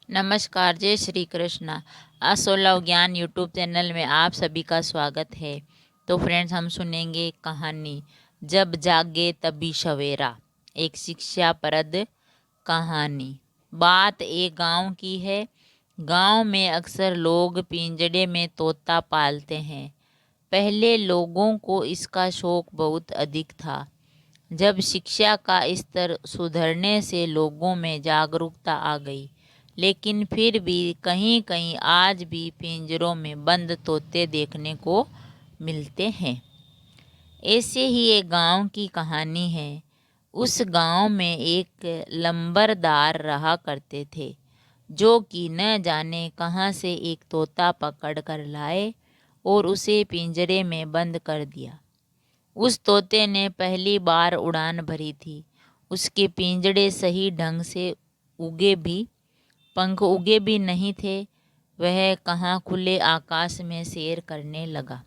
नमस्कार, जय श्री कृष्णा। असोलव ज्ञान यूट्यूब चैनल में आप सभी का स्वागत है। तो फ्रेंड्स, हम सुनेंगे कहानी जब जागे तभी सवेरा, एक शिक्षाप्रद कहानी। बात एक गांव की है। गांव में अक्सर लोग पिंजड़े में तोता पालते हैं। पहले लोगों को इसका शौक बहुत अधिक था। जब शिक्षा का स्तर सुधरने से लोगों में जागरूकता आ गई, लेकिन फिर भी कहीं कहीं आज भी पिंजरों में बंद तोते देखने को मिलते हैं। ऐसे ही एक गांव की कहानी है। उस गांव में एक लंबरदार रहा करते थे, जो कि न जाने कहाँ से एक तोता पकड़ कर लाए और उसे पिंजरे में बंद कर दिया। उस तोते ने पहली बार उड़ान भरी थी। उसके पिंजड़े सही ढंग से उगे भी पंख उगे भी नहीं थे। वह कहाँ खुले आकाश में सैर करने लगा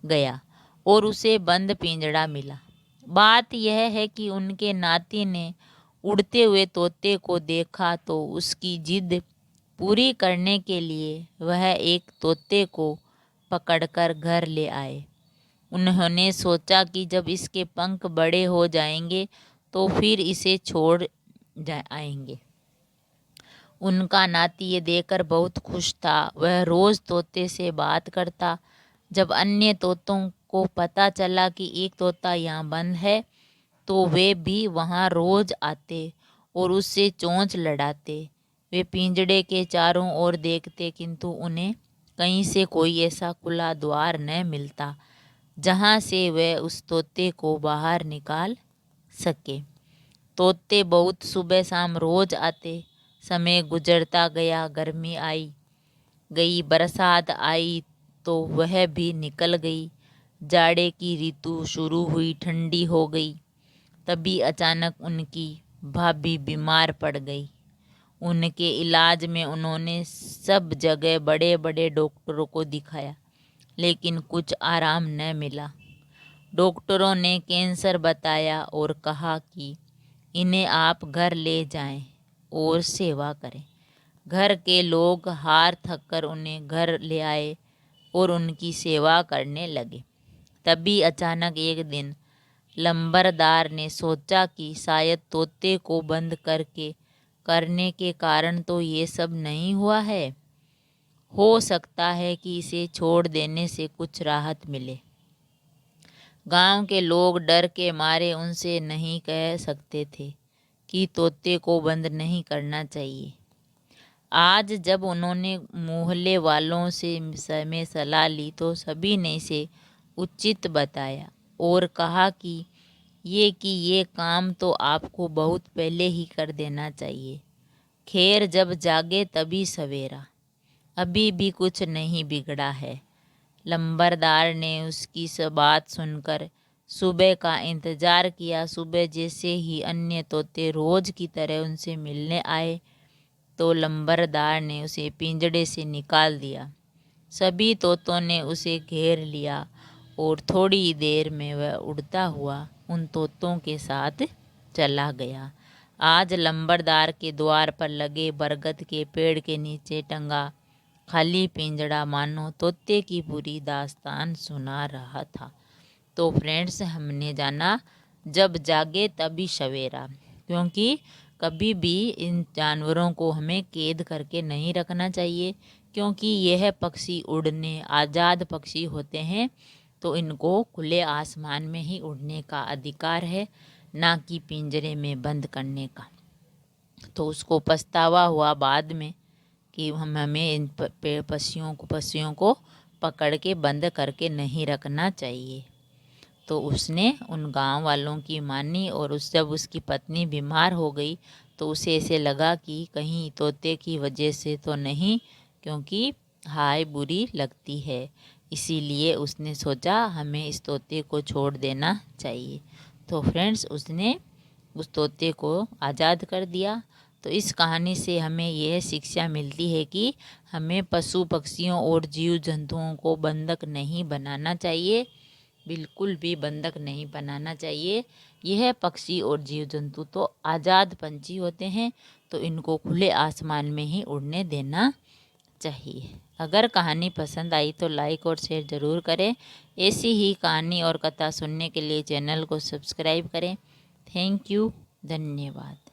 गया और उसे बंद पिंजड़ा मिला। बात यह है कि उनके नाती ने उड़ते हुए तोते को देखा तो उसकी जिद पूरी करने के लिए वह एक तोते को पकड़कर घर ले आए। उन्होंने सोचा कि जब इसके पंख बड़े हो जाएंगे तो फिर इसे छोड़ आएंगे। उनका नाती ये देखकर बहुत खुश था। वह रोज तोते से बात करता। जब अन्य तोतों को पता चला कि एक तोता यहाँ बंद है, तो वे भी वहाँ रोज आते और उससे चोंच लड़ाते। वे पिंजड़े के चारों ओर देखते, किंतु उन्हें कहीं से कोई ऐसा खुला द्वार न मिलता जहाँ से वे उस तोते को बाहर निकाल सके। तोते बहुत सुबह शाम रोज आते। समय गुजरता गया, गर्मी आई गई, बरसात आई तो वह भी निकल गई। जाड़े की ऋतु शुरू हुई, ठंडी हो गई। तभी अचानक उनकी भाभी बीमार पड़ गई। उनके इलाज में उन्होंने सब जगह बड़े बड़े डॉक्टरों को दिखाया, लेकिन कुछ आराम न मिला। डॉक्टरों ने कैंसर बताया और कहा कि इन्हें आप घर ले जाएं और सेवा करें। घर के लोग हार थक कर उन्हें घर ले आए और उनकी सेवा करने लगे। तभी अचानक एक दिन लंबरदार ने सोचा कि शायद तोते को बंद करने के कारण तो ये सब नहीं हुआ है। हो सकता है कि इसे छोड़ देने से कुछ राहत मिले। गांव के लोग डर के मारे उनसे नहीं कह सकते थे कि तोते को बंद नहीं करना चाहिए। आज जब उन्होंने मोहल्ले वालों से में सलाह ली तो सभी ने इसे उचित बताया और कहा कि ये काम तो आपको बहुत पहले ही कर देना चाहिए। खैर, जब जागे तभी सवेरा, अभी भी कुछ नहीं बिगड़ा है। लंबरदार ने उसकी सब बात सुनकर सुबह का इंतजार किया। सुबह जैसे ही अन्य तोते रोज की तरह उनसे मिलने आए, तो लंबरदार ने उसे पिंजड़े से निकाल दिया। सभी तोतों ने उसे घेर लिया और थोड़ी देर में वह उड़ता हुआ उन तोतों के साथ चला गया। आज लंबरदार के द्वार पर लगे बरगद के पेड़ के नीचे टंगा खाली पिंजड़ा मानो तोते की पूरी दास्तान सुना रहा था। तो फ्रेंड्स, हमने जाना जब जागे तभी सवेरा, क्योंकि कभी भी इन जानवरों को हमें कैद करके नहीं रखना चाहिए, क्योंकि यह पक्षी उड़ने आज़ाद पक्षी होते हैं। तो इनको खुले आसमान में ही उड़ने का अधिकार है, ना कि पिंजरे में बंद करने का। तो उसको पछतावा हुआ बाद में कि हमें इन पक्षियों को पकड़ के बंद करके नहीं रखना चाहिए। तो उसने उन गांव वालों की मानी और जब उसकी पत्नी बीमार हो गई तो उसे ऐसे लगा कि कहीं तोते की वजह से तो नहीं, क्योंकि हाय बुरी लगती है। इसीलिए उसने सोचा हमें इस तोते को छोड़ देना चाहिए। तो फ्रेंड्स, उसने उस तोते को आज़ाद कर दिया। तो इस कहानी से हमें यह शिक्षा मिलती है कि हमें पशु पक्षियों और जीव जंतुओं को बंधक नहीं बनाना चाहिए, बिल्कुल भी बंधक नहीं बनाना चाहिए। यह पक्षी और जीव जंतु तो आज़ाद पंछी होते हैं, तो इनको खुले आसमान में ही उड़ने देना चाहिए। अगर कहानी पसंद आई तो लाइक और शेयर ज़रूर करें। ऐसी ही कहानी और कथा सुनने के लिए चैनल को सब्सक्राइब करें। थैंक यू, धन्यवाद।